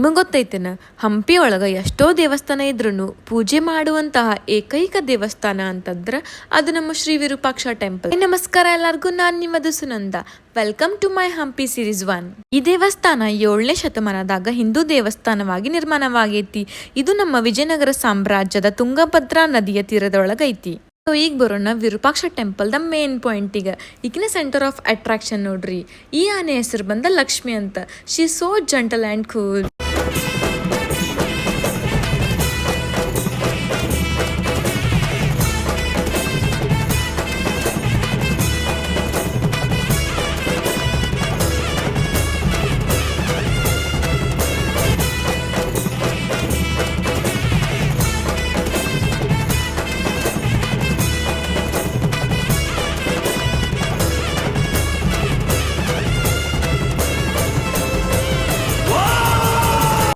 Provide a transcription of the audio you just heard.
ನಿಮಗೆ ಗೊತ್ತೈತೇನ ಹಂಪಿ ಒಳಗ ಎಷ್ಟೋ ದೇವಸ್ಥಾನ ಇದ್ರೂ ಪೂಜೆ ಮಾಡುವಂತಹ ಏಕೈಕ ದೇವಸ್ಥಾನ ಅಂತಂದ್ರ ಅದು ನಮ್ಮ ಶ್ರೀ ವಿರೂಪಾಕ್ಷ ಟೆಂಪಲ್. ನಮಸ್ಕಾರ ಎಲ್ಲರಿಗೂ, ನಾನು ನಿಮ್ಮದು Sunanda. Welcome to my Hampi series 1. ಈ ದೇವಸ್ಥಾನ 7ನೇ ಶತಮಾನದಾಗ ಹಿಂದೂ ದೇವಸ್ಥಾನವಾಗಿ ನಿರ್ಮಾಣವಾಗೈತಿ. ಇದು ನಮ್ಮ ವಿಜಯನಗರ ಸಾಮ್ರಾಜ್ಯದ ತುಂಗಭದ್ರಾ ನದಿಯ ತೀರದೊಳಗೈತಿ. ಈಗ ಬರೋಣ ವಿರೂಪಾಕ್ಷ ಟೆಂಪಲ್ ದ ಮೇನ್ ಪಾಯಿಂಟಿಗೆ. ಈಗಿನ ಸೆಂಟರ್ ಆಫ್ ಅಟ್ರಾಕ್ಷನ್ ನೋಡ್ರಿ. ಈ ಆನೆ ಹೆಸರು ಬಂದ ಲಕ್ಷ್ಮಿ ಅಂತ. She so gentle and cool.